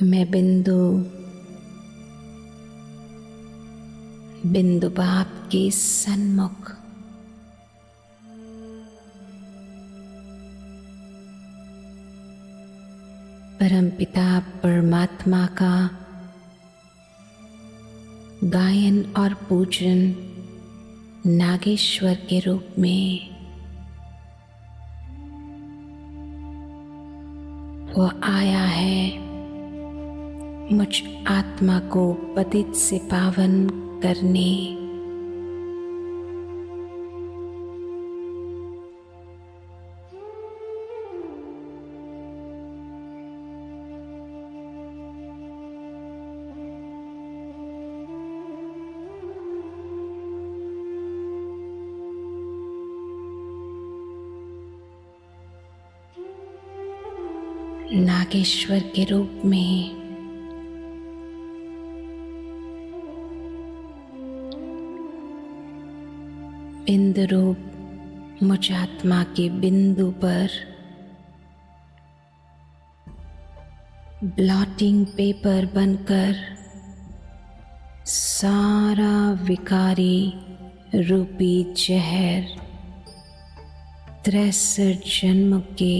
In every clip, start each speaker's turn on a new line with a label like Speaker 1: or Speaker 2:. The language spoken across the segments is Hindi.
Speaker 1: मैं बिंदु बिंदु बाप के सन्मुख परमपिता परमात्मा का गायन और पूजन नागेश्वर के रूप में वो आया है मुझ आत्मा को पतित से पावन करने। नागेश्वर के रूप में बिंदु रूप मुझ आत्मा के बिंदु पर ब्लॉटिंग पेपर बनकर सारा विकारी रूपी जहर 63 जन्म के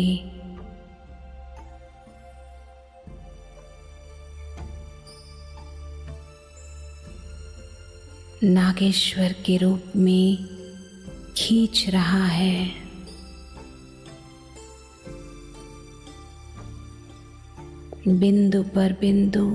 Speaker 1: नागेश्वर के रूप में खींच रहा है। बिंदु पर बिंदु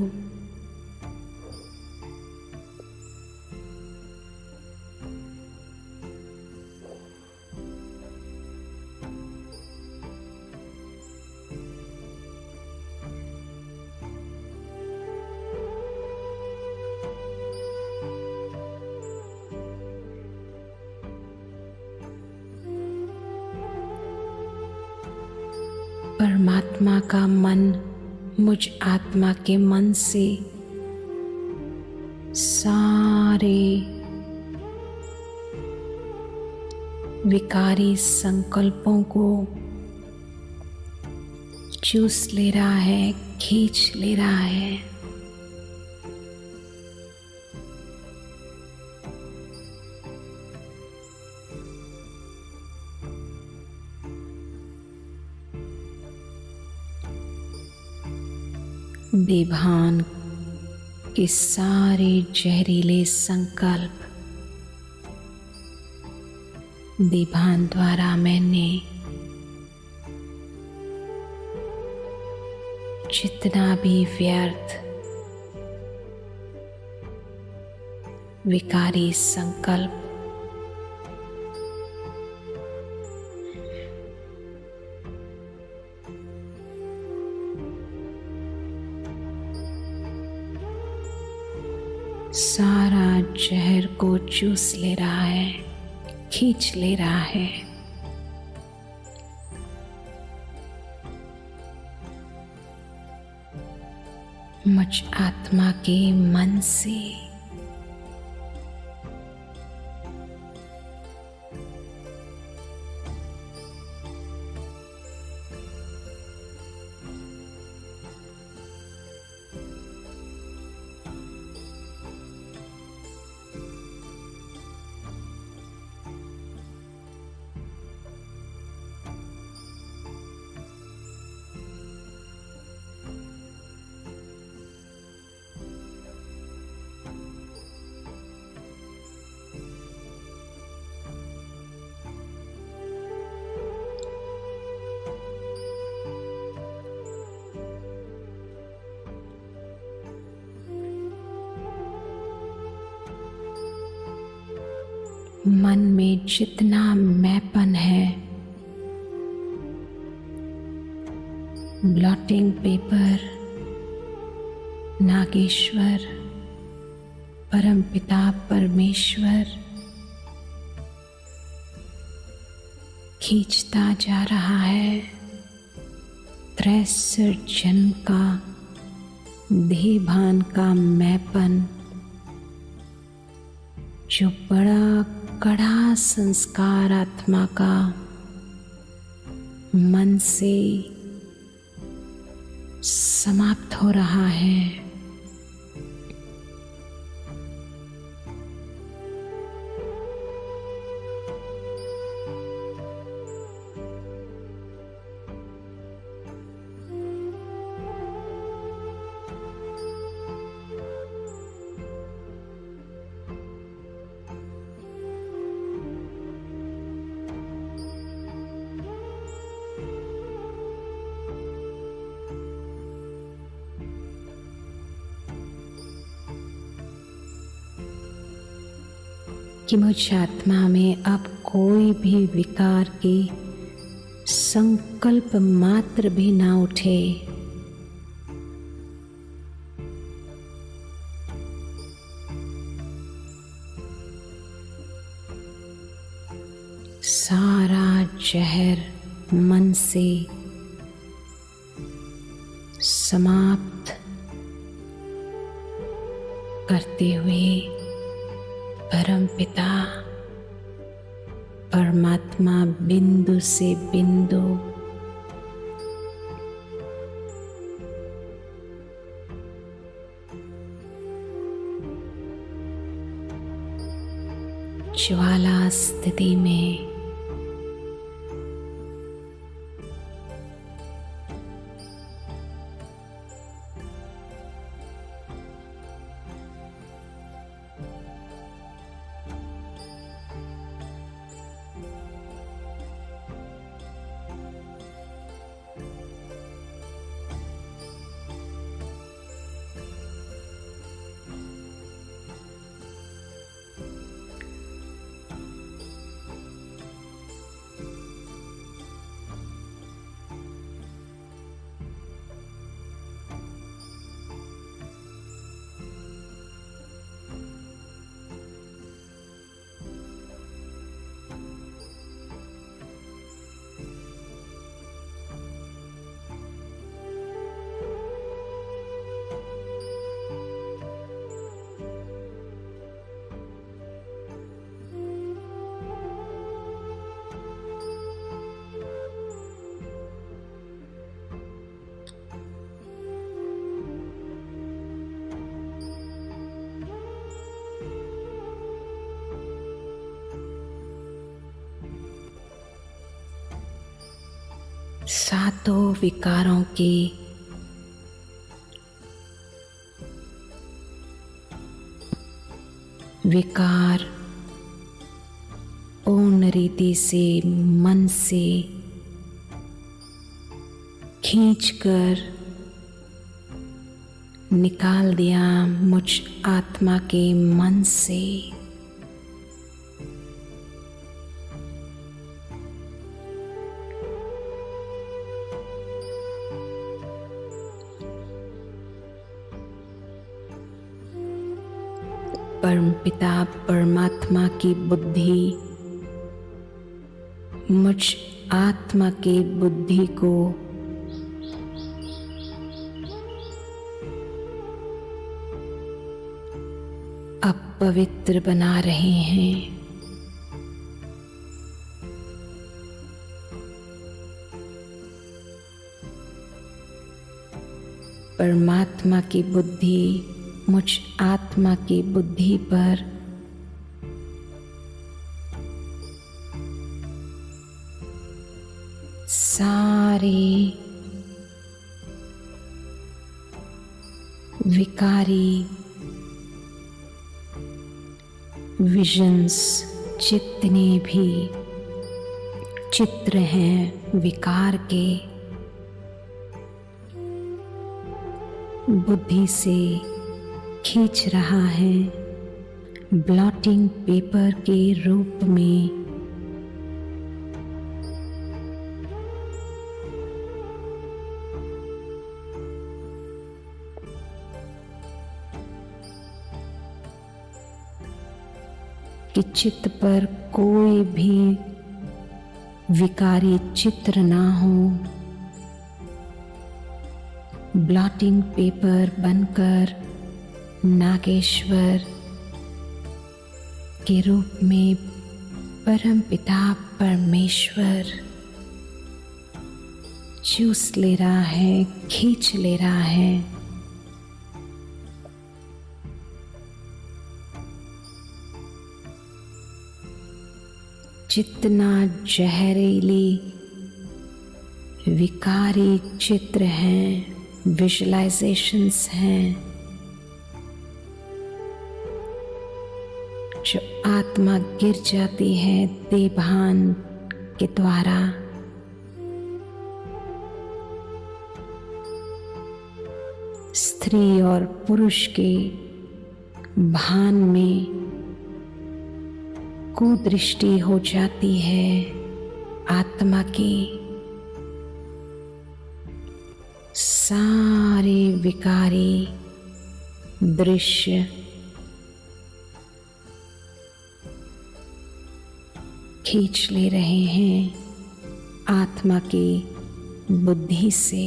Speaker 1: परमात्मा का मन मुझ आत्मा के मन से सारे विकारी संकल्पों को चूस ले रहा है, खींच ले रहा है। बेभान के सारे जहरीले संकल्प बेभान द्वारा मैंने जितना भी व्यर्थ विकारी संकल्प सारा जहर को चूस ले रहा है, खींच ले रहा है। मुझ आत्मा के मन से मन में जितना मैंपन है, ब्लॉटिंग पेपर नागेश्वर परमपिता परमेश्वर खींचता जा रहा है। 63 जन्म का देहभान का मैंपन जो बड़ा कड़ा संस्कार आत्मा का मन से समाप्त हो रहा है। कि मुझ आत्मा में अब कोई भी विकार की संकल्प मात्र भी ना उठे। सारा जहर मन से समाप्त करते हुए परमपिता परमात्मा बिंदु से बिंदु ज्वाला स्थिति में सातों विकारों की विकार पूर्ण रीति से मन से खींचकर निकाल दिया मुझ आत्मा के मन से। परमपिता परमात्मा की बुद्धि मुझ आत्मा की बुद्धि को अपवित्र बना रहे हैं। परमात्मा की बुद्धि मुझ आत्मा की बुद्धि पर सारे विकारी विजन्स जितने भी चित्र हैं विकार के बुद्धि से खींच रहा है ब्लॉटिंग पेपर के रूप में। कि चित्त पर कोई भी विकारी चित्र ना हो, ब्लॉटिंग पेपर बनकर नागेश्वर के रूप में परम पिता परमेश्वर चूस ले रहा है, खींच ले रहा है। जितना जहरीली विकारी चित्र हैं, विजुअलाइजेशंस हैं, जो आत्मा गिर जाती है देभान के द्वारा, स्त्री और पुरुष के भान में कुदृष्टि हो जाती है आत्मा की। सारे विकारी दृश्य खींच ले रहे हैं आत्मा की बुद्धि से।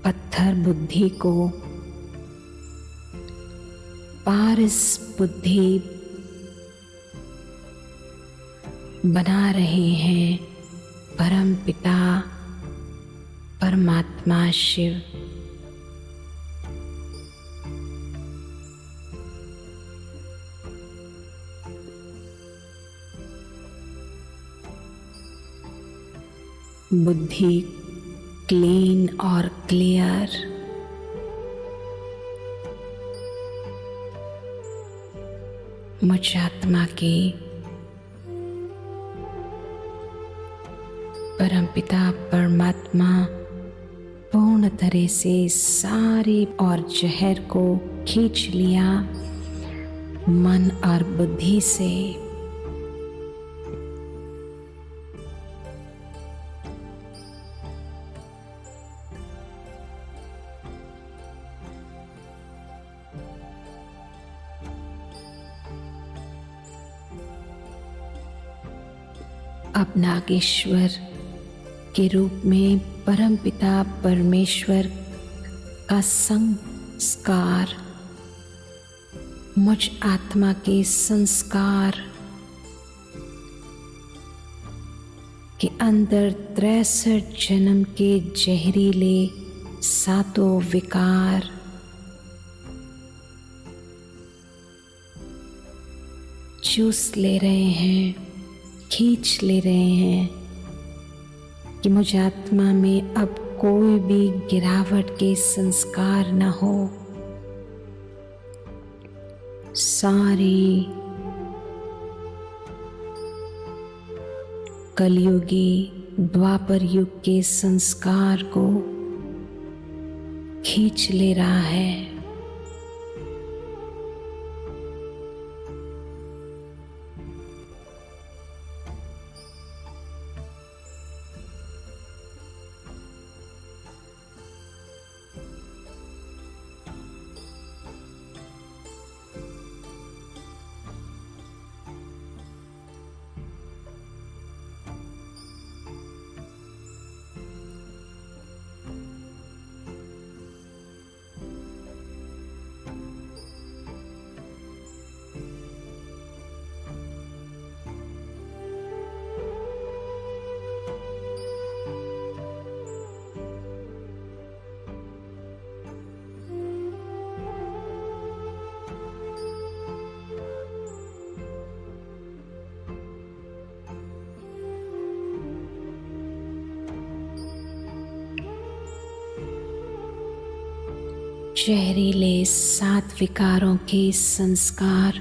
Speaker 1: पत्थर बुद्धि को पारस बुद्धि बना रहे हैं परम पिता परमात्मा शिव। बुद्धि क्लीन और क्लियर, मुझ आत्मा के परमपिता परमात्मा पूर्ण तरह से सारे और जहर को खींच लिया मन और बुद्धि से। अब नागेश्वर के रूप में परमपिता परमेश्वर का संस्कार मुझ आत्मा के संस्कार के अंदर 63 जन्म के जहरीले सातों विकार चूस ले रहे हैं, खींच ले रहे हैं कि मुझ आत्मा में अब कोई भी गिरावट के संस्कार न हो। सारी कलयुगी द्वापर युग के संस्कार को खींच ले रहा है। जहरीले 7 विकारों के संस्कार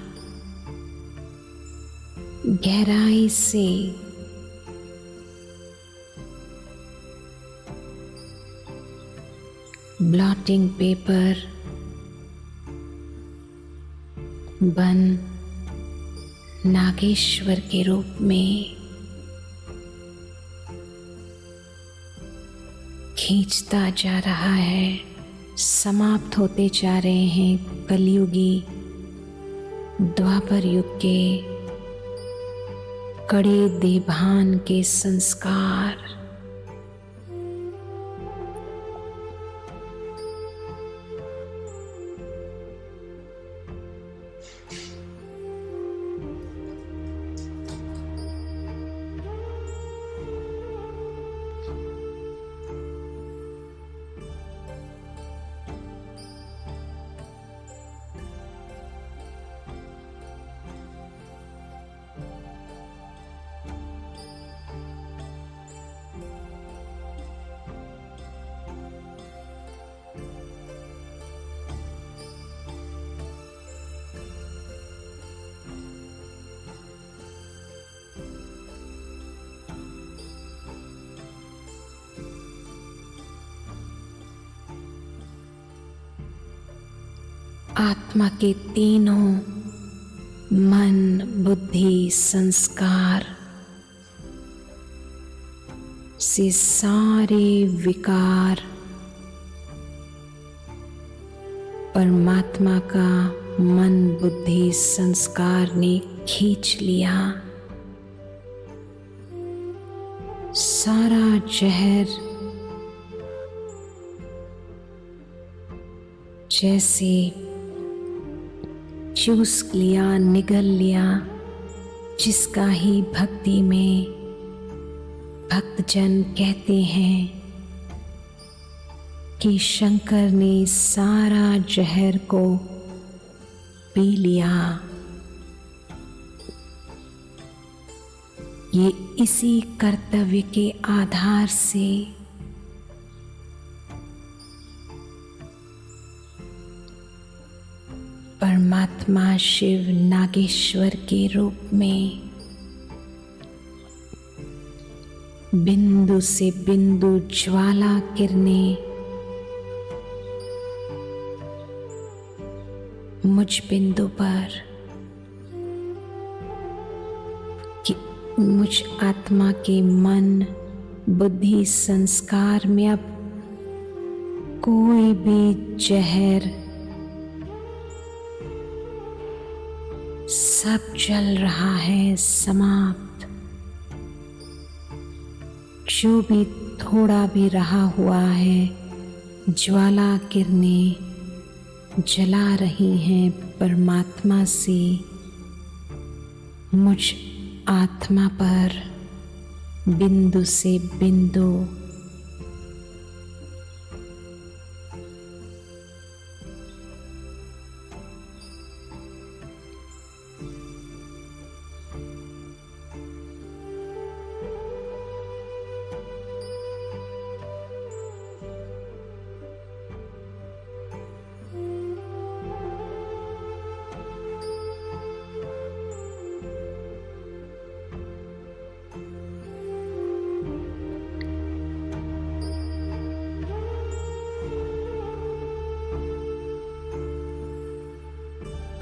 Speaker 1: गहराई से ब्लॉटिंग पेपर बन नागेश्वर के रूप में खींचता जा रहा है। समाप्त होते जा रहे हैं कलयुगी द्वापर युग के कड़े देभान के संस्कार। आत्मा के तीनों मन, बुद्धि, संस्कार से सारे विकार परमात्मा का मन, बुद्धि, संस्कार ने खींच लिया। सारा जहर जैसे चूस लिया, निगल लिया, जिसका ही भक्ति में भक्तजन कहते हैं कि शंकर ने सारा जहर को पी लिया। ये इसी कर्तव्य के आधार से परमात्मा शिव नागेश्वर के रूप में बिंदु से बिंदु ज्वाला किरणें मुझ बिंदु पर कि मुझ आत्मा के मन, बुद्धि, संस्कार में अब कोई भी जहर सब चल रहा है समाप्त। जो भी थोड़ा भी रहा हुआ है, ज्वाला किरणें जला रही हैं परमात्मा से मुझ आत्मा पर बिंदु से बिंदु।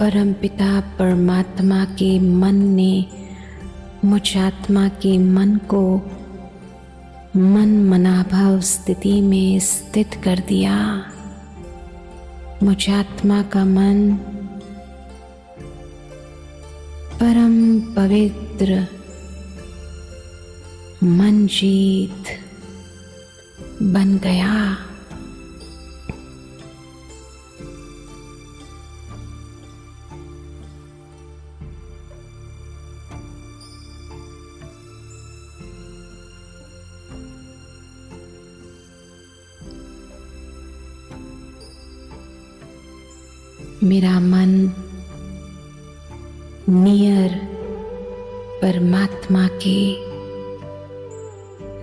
Speaker 1: परमपिता परमात्मा के मन ने मुझ आत्मा के मन को मन मनाभाव स्थिति में स्थित कर दिया। मुझ आत्मा का मन परम पवित्र मनजीत बन गया। मेरा मन नियर परमात्मा के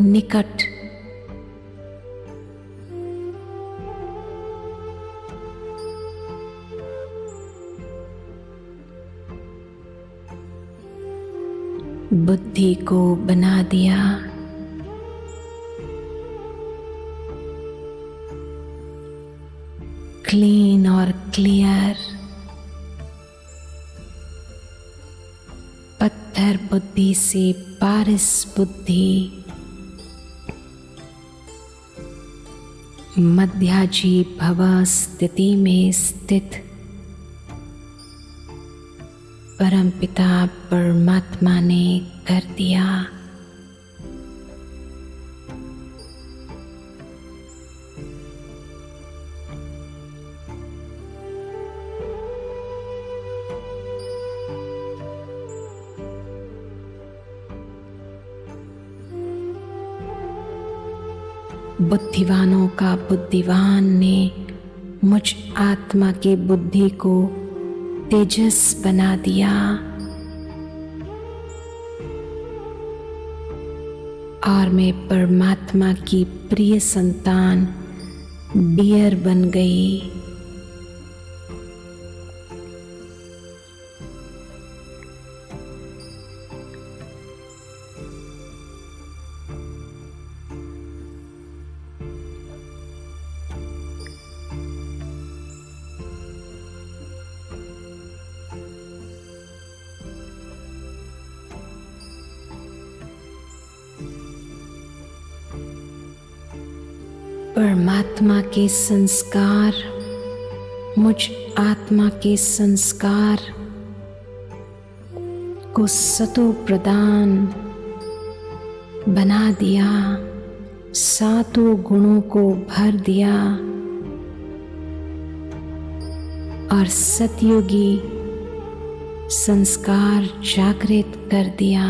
Speaker 1: निकट बुद्धि को बना दिया। क्लीन और क्लियर बुद्धि से पारस बुद्धि, मध्याजी भव स्थिति में स्थित परमपिता परमात्मा ने कर दिया। बुद्धिवानों का बुद्धिवान ने मुझ आत्मा के बुद्धि को तेजस बना दिया और मैं परमात्मा की प्रिय संतान डियर बन गई। परमात्मा के संस्कार मुझ आत्मा के संस्कार को सतो प्रदान बना दिया, सातों गुणों को भर दिया और सतयुगी संस्कार जागृत कर दिया।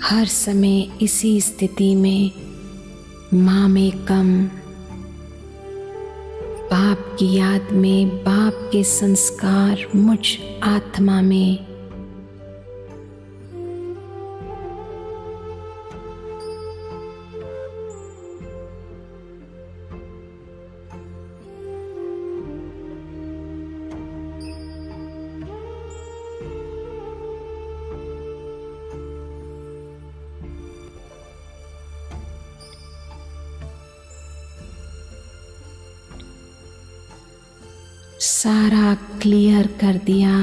Speaker 1: हर समय इसी स्थिति में माँ में कम, बाप की याद में बाप के संस्कार मुझ आत्मा में, सारा क्लियर कर दिया।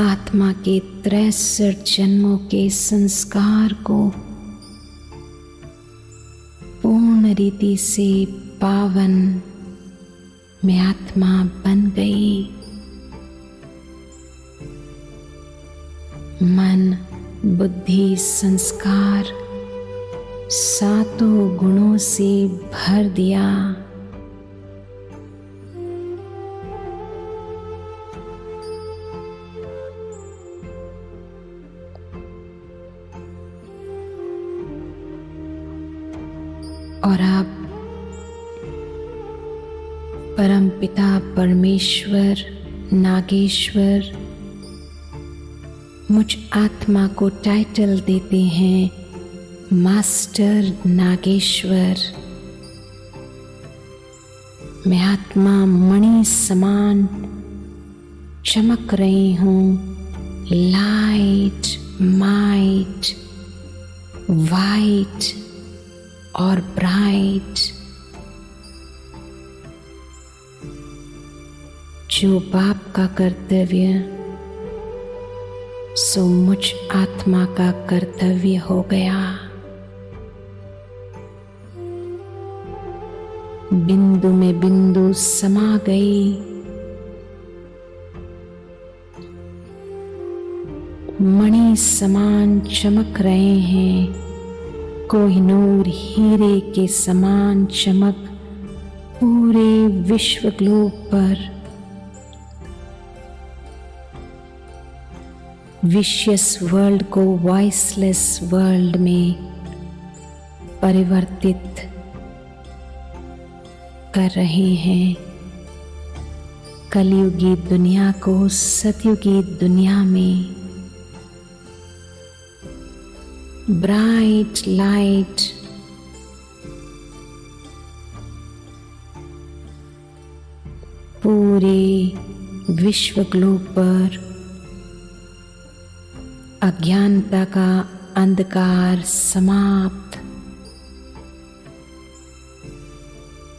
Speaker 1: आत्मा के 63 जन्मों के संस्कार को पूर्ण रीति से पावन मैं आत्मा बन गई। मन, बुद्धि, संस्कार सातों गुणों से भर दिया। और आप परमपिता परमेश्वर नागेश्वर मुझ आत्मा को टाइटल देते हैं मास्टर नागेश्वर। मैं आत्मा मणि समान चमक रही हूँ, लाइट, माइट, वाइट और ब्राइट। जो बाप का कर्तव्य सो मुझ आत्मा का कर्तव्य हो गया। बिंदु में बिंदु समा गई। मणि समान चमक रहे हैं। कोहिनूर हीरे के समान चमक पूरे विश्व ग्लोब पर विशियस वर्ल्ड को वॉइसलेस वर्ल्ड में परिवर्तित कर रहे हैं। कलयुगी दुनिया को सतयुगी दुनिया में ब्राइट लाइट पूरे विश्व ग्लोब पर अज्ञानता का अंधकार समाप्त,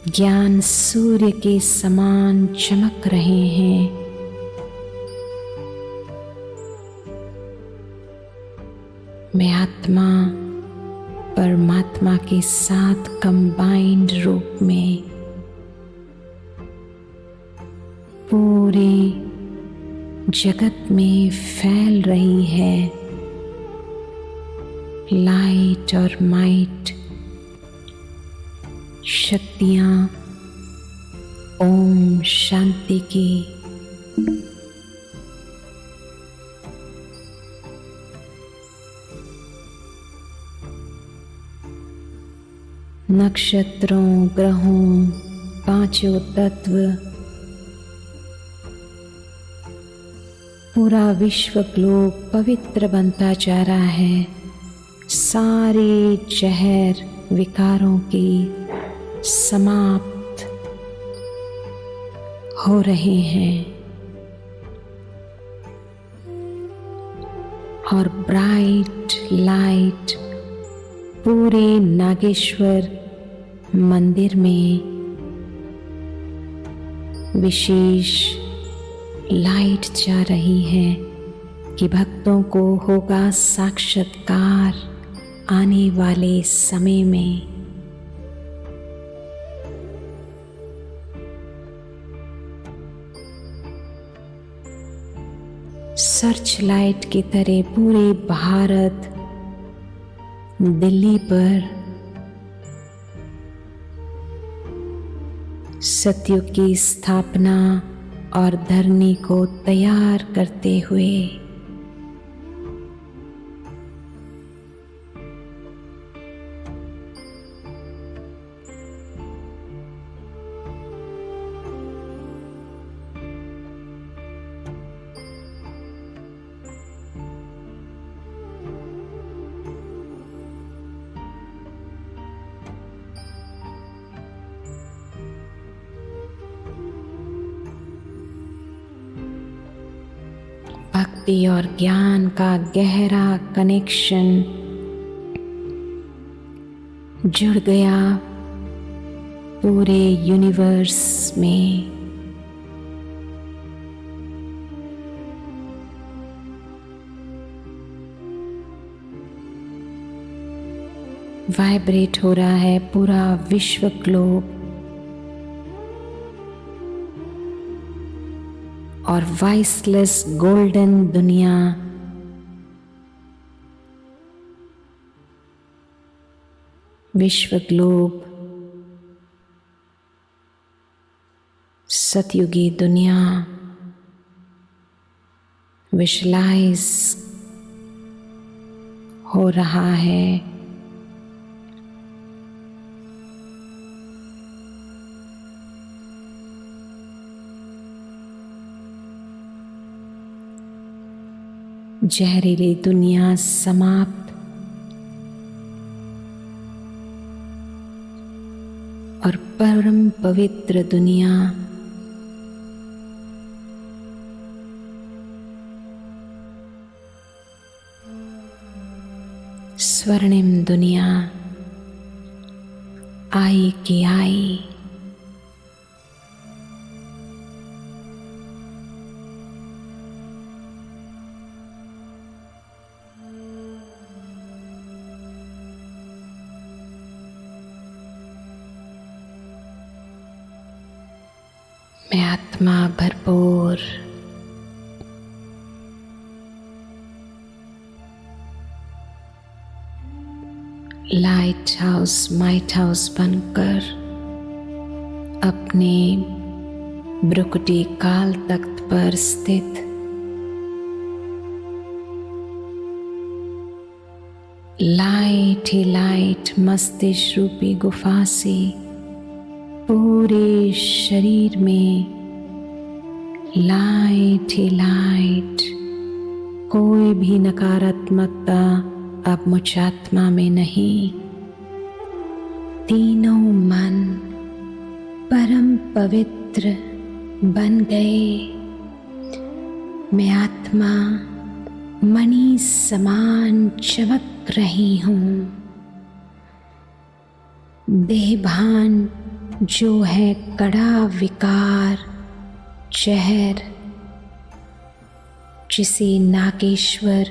Speaker 1: ज्ञान सूर्य के समान चमक रहे हैं। मैं आत्मा परमात्मा के साथ कंबाइंड रूप में पूरे जगत में फैल रही है। लाइट और माइट शक्तियां ओम शांति की नक्षत्रों, ग्रहों, पांचों तत्व, पूरा विश्व ग्लोब पवित्र बनता जा रहा है। सारे जहर विकारों की समाप्त हो रहे हैं और ब्राइट लाइट पूरे नागेश्वर मंदिर में विशेष लाइट जा रही है कि भक्तों को होगा साक्षात्कार आने वाले समय में। सर्च लाइट की तरह पूरे भारत, दिल्ली पर सतयुग की स्थापना और धरनी को तैयार करते हुए भक्ति और ज्ञान का गहरा कनेक्शन जुड़ गया पूरे यूनिवर्स में। वाइब्रेट हो रहा है पूरा विश्व ग्लोब और वॉइसलेस गोल्डन दुनिया विश्व ग्लोब सतयुगी दुनिया विजुअलाइज हो रहा है। जहरीली दुनिया समाप्त और परम पवित्र दुनिया स्वर्णिम दुनिया आई की आई। मैं आत्मा भरपूर लाइट हाउस माइट हाउस बनकर अपने ब्रुकुटी काल तख्त पर स्थित लाइट ही लाइट मस्तिष्क रूपी गुफा से पूरे शरीर में लाइट ही लाइट, कोई भी नकारात्मकता अब मुझ आत्मा में नहीं। तीनों मन परम पवित्र बन गए। मैं आत्मा मणि समान चमक रही हूँ। देहभान जो है कड़ा विकार, जहर, जिसे नागेश्वर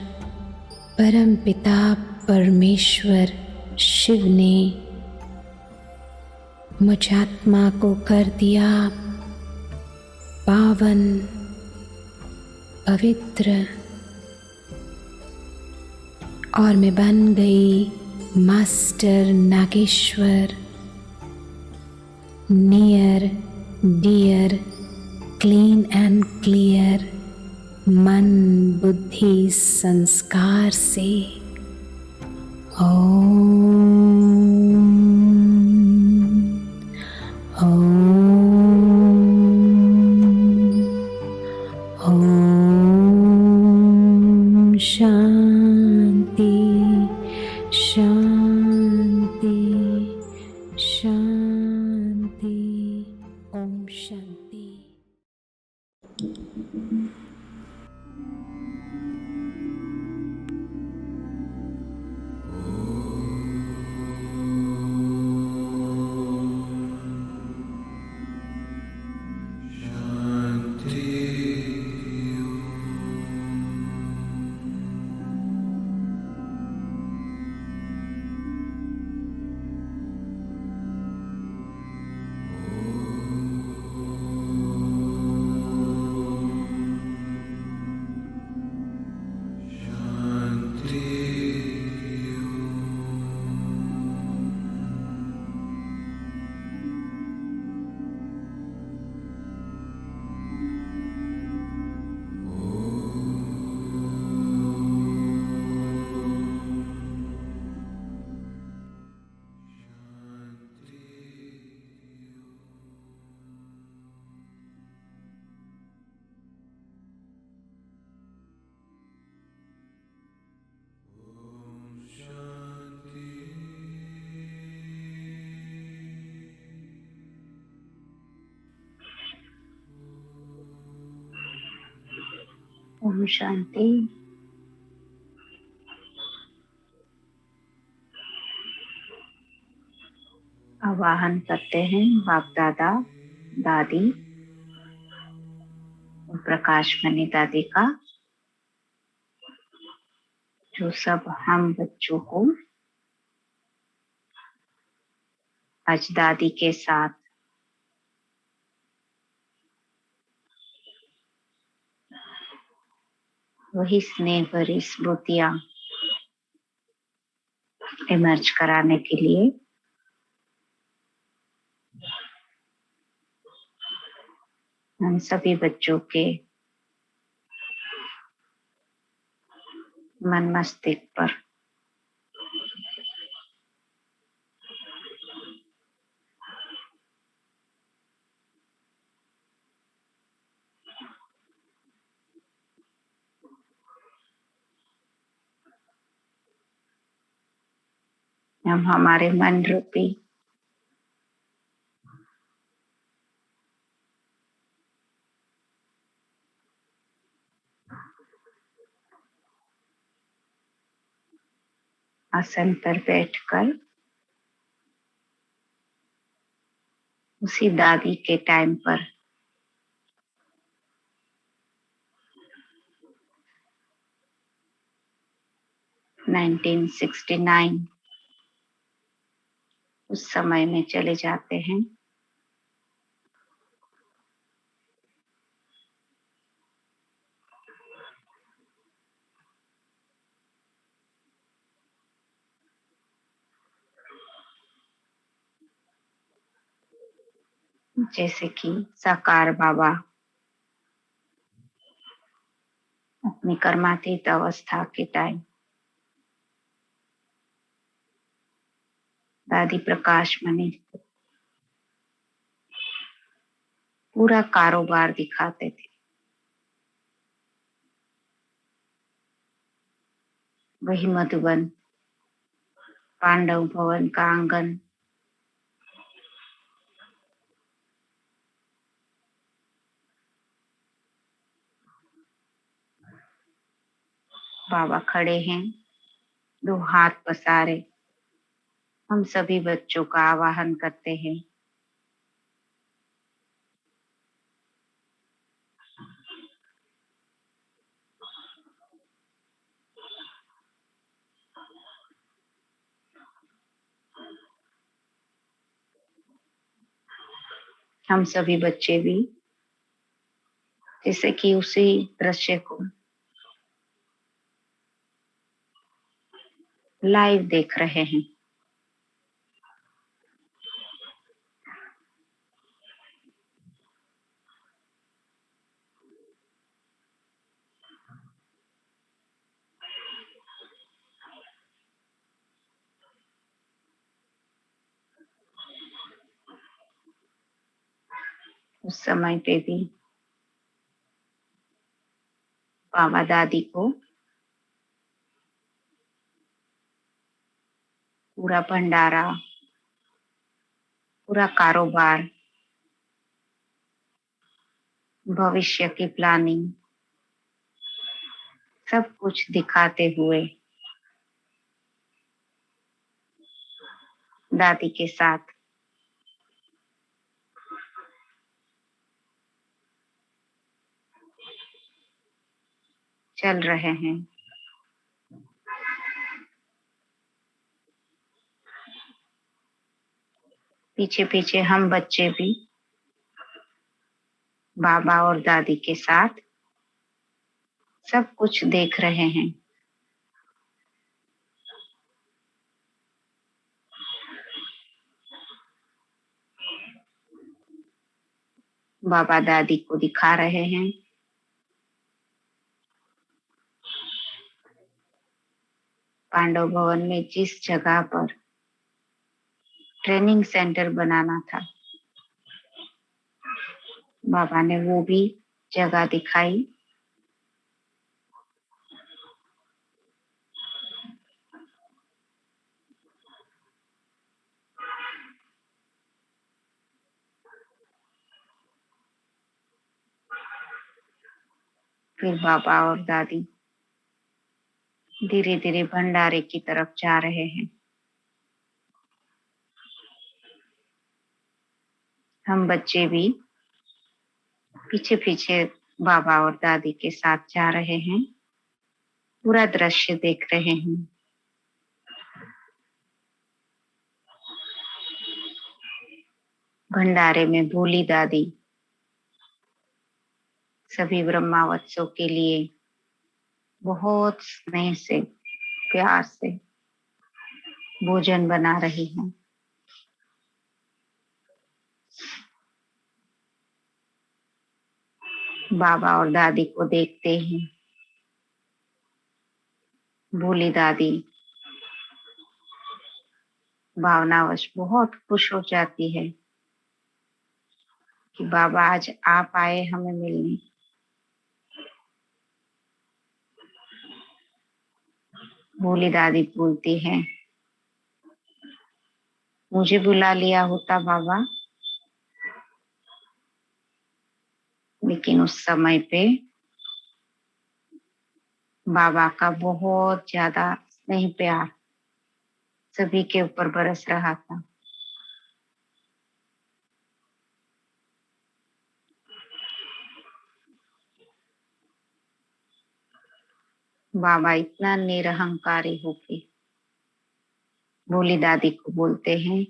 Speaker 1: परम पिता परमेश्वर शिव ने मुझ आत्मा को कर दिया पावन पवित्र, और मैं बन गई master Nageshwar, near dear clean and clear, मन बुद्धि संस्कार से। ओम ओम ओम शांति शांति शांति। ओम शांति।
Speaker 2: ओम शांति। आवाहन करते हैं बाप दादा दादी और प्रकाश मणि दादी का, जो सब हम बच्चों को आज दादी के साथ वही स्नेह भरी स्मृतियां इमर्ज कराने के लिए हम सभी बच्चों के मन मस्तिष्क पर हम हमारे मन रूपी आसन पर बैठकर उसी दादी के टाइम पर नाइनटीन 1969 उस समय में चले जाते हैं। जैसे कि साकार बाबा अपनी कर्मातीत अवस्था के टाइम दादी प्रकाश मणि पूरा कारोबार दिखाते थे। वही मधुबन, पांडव भवन का आंगन, बाबा खड़े हैं, दो हाथ पसारे। हम सभी बच्चों का आवाहन करते हैं। हम सभी बच्चे भी जैसे कि उसी दृश्य को लाइव देख रहे हैं। उस समय पे भी बाबा दादी को पूरा भंडारा, पूरा कारोबार, भविष्य की प्लानिंग सब कुछ दिखाते हुए दादी के साथ चल रहे हैं। पीछे पीछे हम बच्चे भी बाबा और दादी के साथ सब कुछ देख रहे हैं। बाबा दादी को दिखा रहे हैं पांडव भवन में जिस जगह पर ट्रेनिंग सेंटर बनाना था, बाबा ने वो भी जगह दिखाई। फिर बाबा और दादी धीरे धीरे भंडारे की तरफ जा रहे हैं। हम बच्चे भी पीछे पीछे बाबा और दादी के साथ जा रहे हैं, पूरा दृश्य देख रहे हैं। भंडारे में भोली दादी सभी ब्रह्मावत्सों के लिए बहुत स्नेह से, प्यार से भोजन बना रही हैं। बाबा और दादी को देखते ही भोली दादी भावनावश बहुत खुश हो जाती है कि बाबा आज आप आए हमें मिलने। भोली दादी बोलती है, मुझे बुला लिया होता बाबा, लेकिन उस समय पे बाबा का बहुत ज्यादा स्नेह प्यार सभी के ऊपर बरस रहा था। बाबा इतना निरहंकारी होके भोली दादी को बोलते हैं,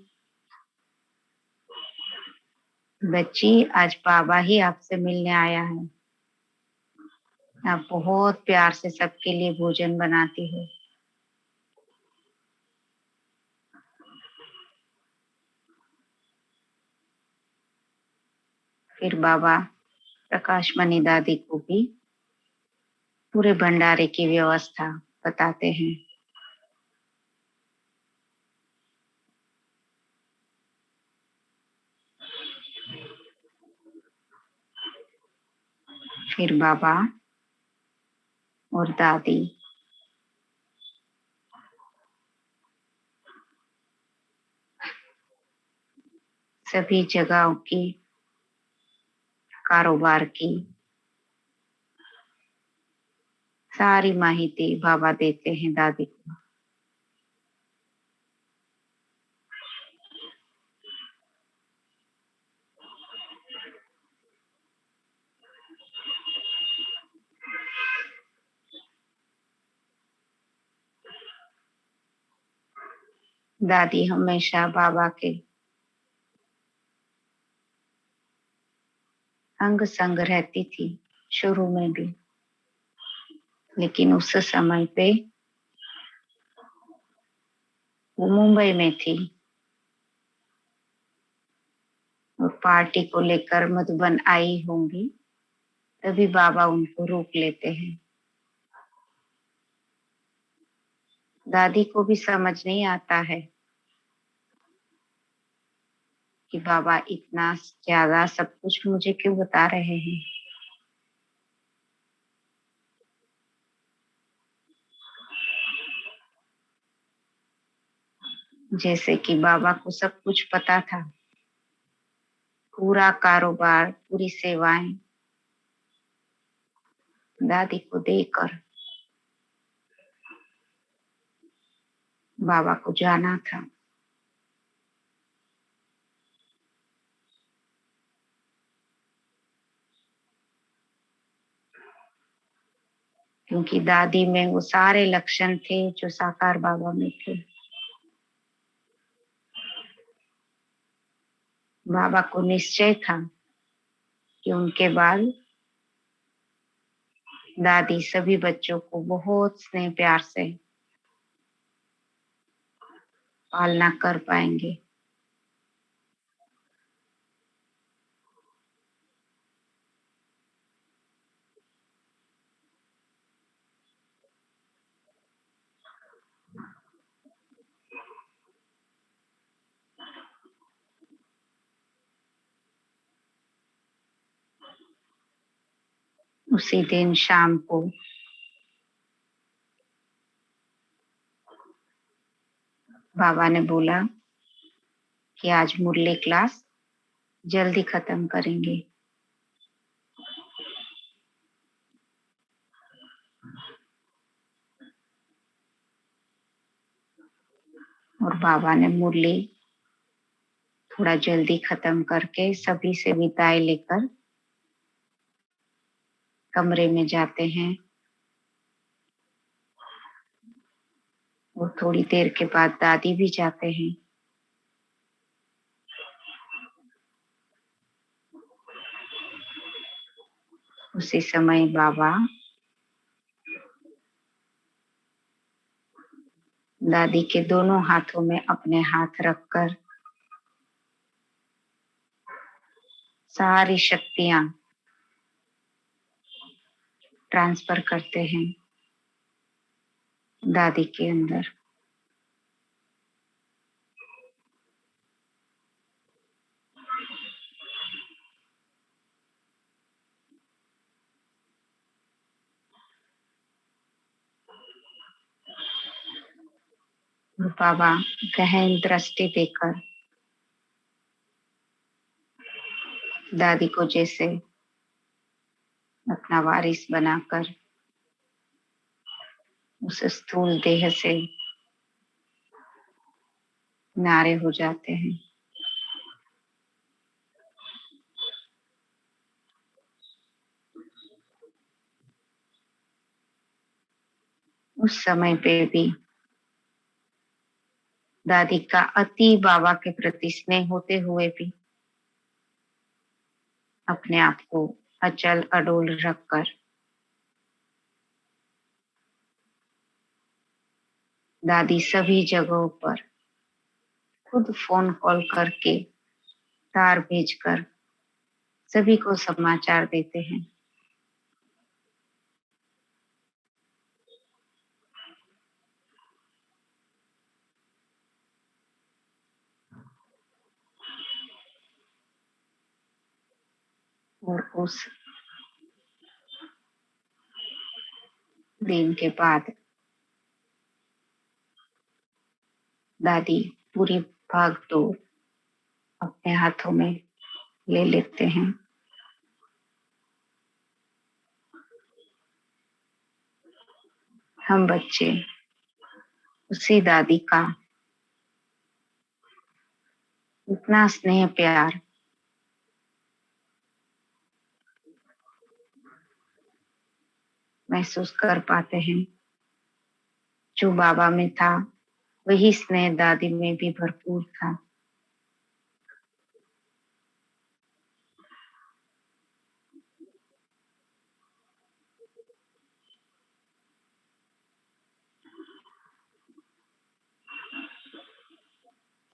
Speaker 2: बच्ची आज बाबा ही आपसे मिलने आया है। आप बहुत प्यार से सबके लिए भोजन बनाती हो। फिर बाबा प्रकाश मणि दादी को भी पूरे भंडारे की व्यवस्था बताते हैं। फिर बाबा और दादी। सभी जगहों की, कारोबार की सारी माहिती बाबा देते हैं दादी को। दादी हमेशा बाबा के अंग संग रहती थी शुरू में भी, लेकिन उस समय पे वो मुंबई में थी और पार्टी को लेकर मधुबन आई होंगी, तभी बाबा उनको रोक लेते हैं। दादी को भी समझ नहीं आता है कि बाबा इतना ज्यादा सब कुछ मुझे क्यों बता रहे हैं। जैसे कि बाबा को सब कुछ पता था, पूरा कारोबार, पूरी सेवाएं दादी को देकर बाबा को जाना था। क्योंकि दादी में वो सारे लक्षण थे जो साकार बाबा में थे। बाबा को निश्चय था कि उनके बाद दादी सभी बच्चों को बहुत स्नेह प्यार से पालना कर पाएंगे। उसी दिन शाम को बाबा ने बोला कि आज मुरली क्लास जल्दी खत्म करेंगे। और बाबा ने मुरली थोड़ा जल्दी खत्म करके सभी से विदाई लेकर कमरे में जाते हैं। और थोड़ी देर के बाद दादी भी जाते हैं। उसी समय बाबा दादी के दोनों हाथों में अपने हाथ रखकर सारी शक्तियां ट्रांसफर करते हैं दादी के अंदर। और बाबा गहन दृष्टि देकर दादी को जैसे अपना वारिस बनाकर उस स्थूल देह से नारे हो जाते हैं। उस समय पे भी दादी का अति बाबा के प्रति स्नेह होते हुए भी अपने आप को अचल अडोल रखकर दादी सभी जगहों पर खुद फोन कॉल करके, तार भेजकर सभी को समाचार देते हैं। और उस दिन के बाद दादी पूरी भाग दौड़ अपने हाथों में ले लेते हैं। हम बच्चे उसी दादी का इतना स्नेह प्यार महसूस कर पाते हैं। जो बाबा में था वही स्नेह दादी में भी भरपूर था।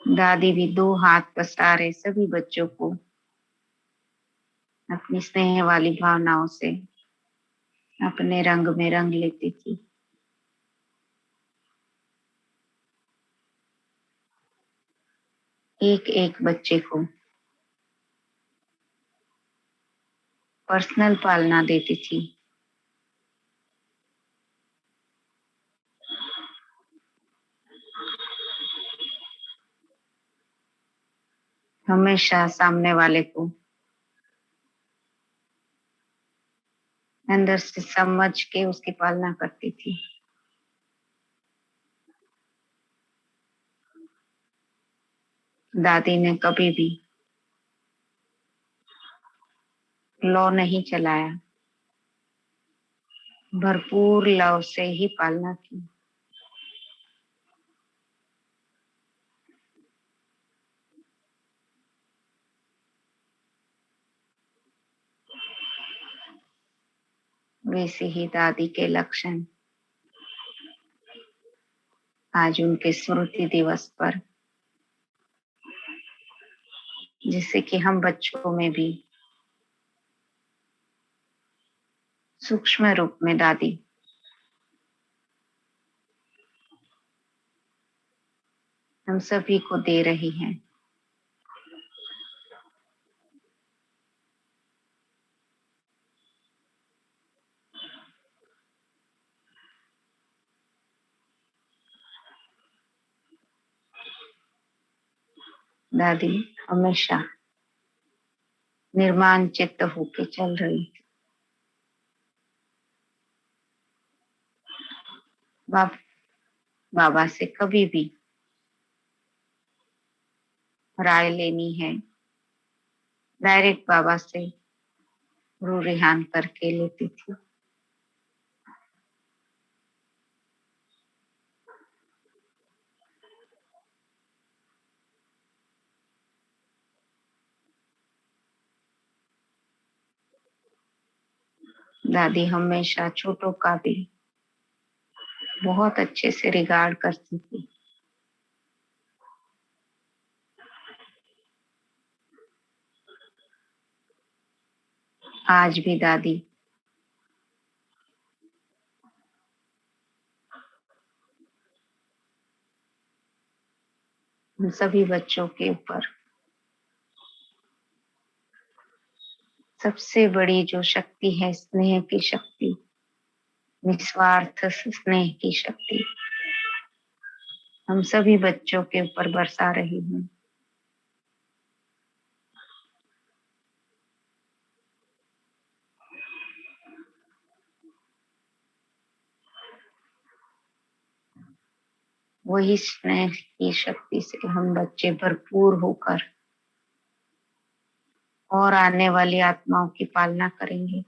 Speaker 2: दादी भी दो हाथ पसारे सभी बच्चों को अपनी स्नेह वाली भावनाओं से अपने रंग में रंग लेती थी। एक एक बच्चे को पर्सनल पालना देती थी। हमेशा सामने वाले को अंदर से समझ के उसकी पालना करती थी। दादी ने कभी भी लॉ नहीं चलाया, भरपूर लव से ही पालना की। वैसे ही दादी के लक्षण आज उनके स्मृति दिवस पर, जिससे कि हम बच्चों में भी सूक्ष्म रूप में दादी हम सभी को दे रही हैं। दादी हमेशा निर्माण चित्त होके चल रही थी। बाबा से कभी भी राय लेनी है, डायरेक्ट बाबा से रू रिहान करके लेती थी। दादी हमेशा छोटों का भी बहुत अच्छे से रिगार्ड करती थी। आज भी दादी हम सभी बच्चों के ऊपर सबसे बड़ी जो शक्ति है, स्नेह की शक्ति, निस्वार्थ स्नेह की शक्ति, हम सभी बच्चों के ऊपर बरसा रही हूँ। वही स्नेह की शक्ति से हम बच्चे भरपूर होकर और आने वाली आत्माओं की पालना करेंगे।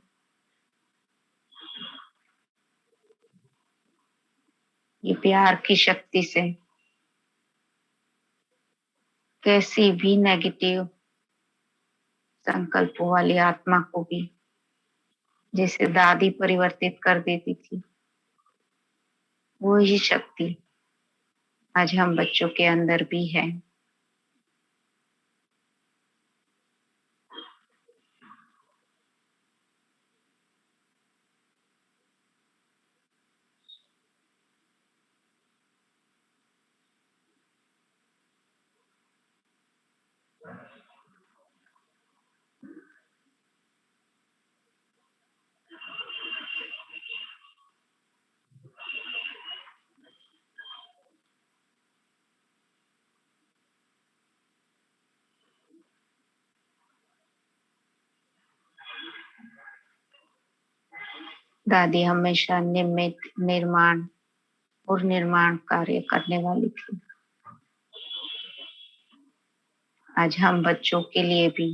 Speaker 2: ये प्यार की शक्ति से कैसी भी नेगेटिव संकल्पों वाली आत्मा को भी जैसे दादी परिवर्तित कर देती थी, वही शक्ति आज हम बच्चों के अंदर भी है। दादी हमेशा निमित्त, निर्माण और निर्माण कार्य करने वाली थी। आज हम बच्चों के लिए भी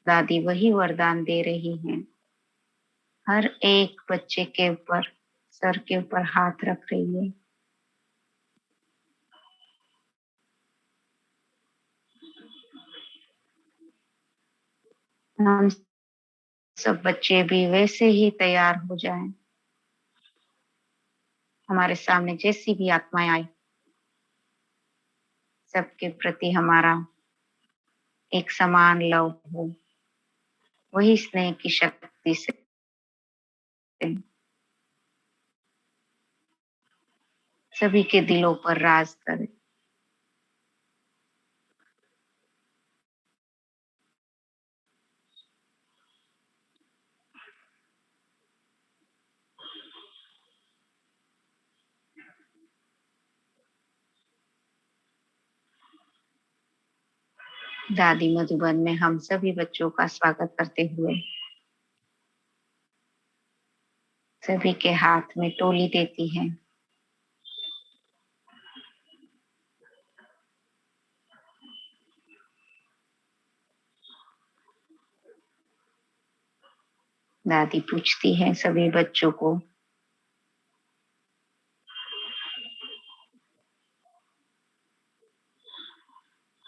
Speaker 2: दादी वही वरदान दे रही हैं। हर एक बच्चे के ऊपर, सर के ऊपर हाथ रख रही है। हम सब बच्चे भी वैसे ही तैयार हो जाएं। हमारे सामने जैसी भी आत्माएं आए, सबके प्रति हमारा एक समान लव हो, वही स्नेह की शक्ति से सभी के दिलों पर राज करे। दादी मधुबन में हम सभी बच्चों का स्वागत करते हुए सभी के हाथ में टोली देती है। दादी पूछती है सभी बच्चों को,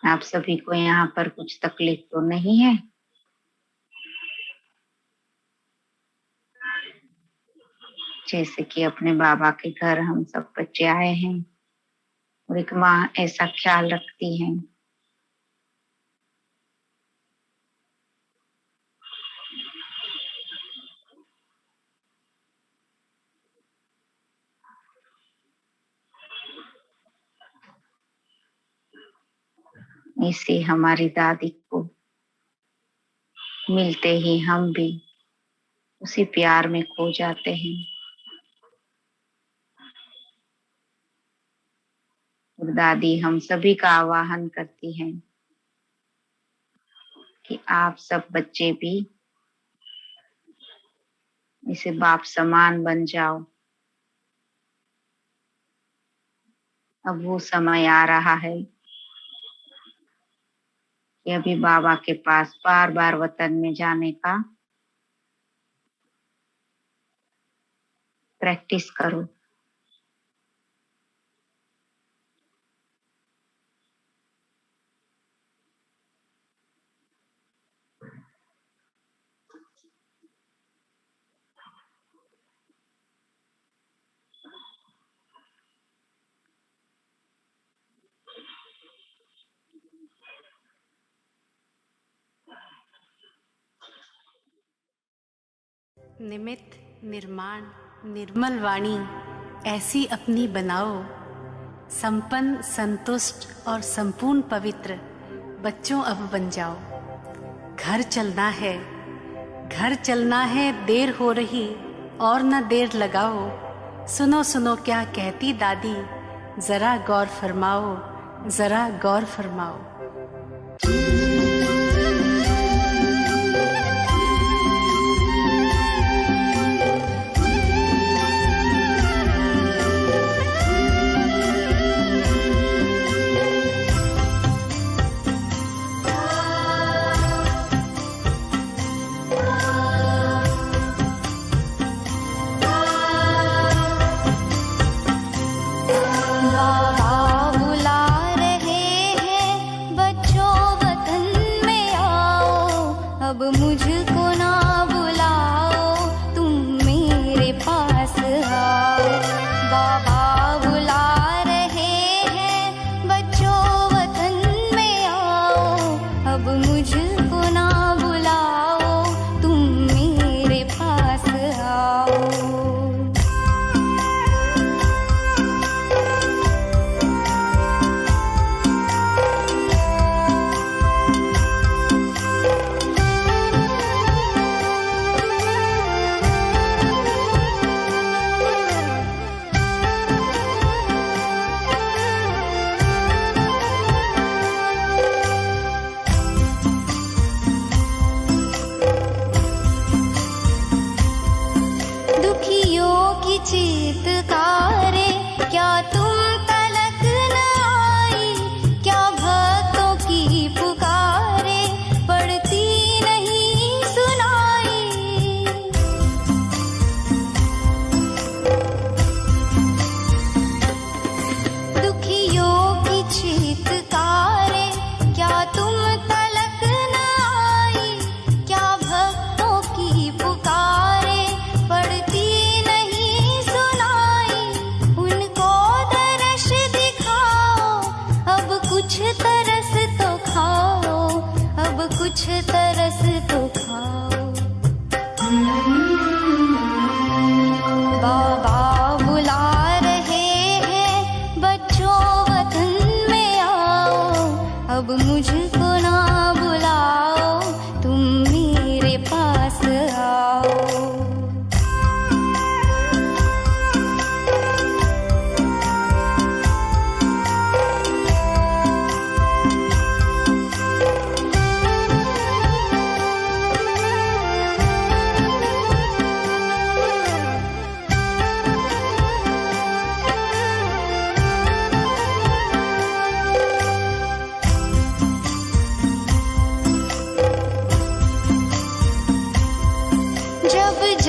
Speaker 2: आप सभी को यहाँ पर कुछ तकलीफ तो नहीं है? जैसे कि अपने बाबा के घर हम सब बच्चे आए हैं और एक माँ ऐसा ख्याल रखती है। इसे हमारी दादी को मिलते ही हम भी उसी प्यार में खो जाते हैं। और दादी हम सभी का आह्वान करती है कि आप सब बच्चे भी इसे बाप समान बन जाओ। अब वो समय आ रहा है कि अभी बाबा के पास बार बार वतन में जाने का प्रैक्टिस करो।
Speaker 3: निमित्त, निर्माण, निर्मल वाणी ऐसी अपनी बनाओ, संपन्न, संतुष्ट और संपूर्ण पवित्र बच्चों अब बन जाओ। घर चलना है, घर चलना है, देर हो रही और न देर लगाओ। सुनो सुनो क्या कहती दादी, जरा गौर फरमाओ, जरा गौर फरमाओ।
Speaker 4: बाबा बुला रहे हैं बच्चों वतन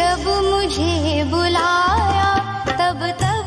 Speaker 4: जब मुझे बुलाया तब तक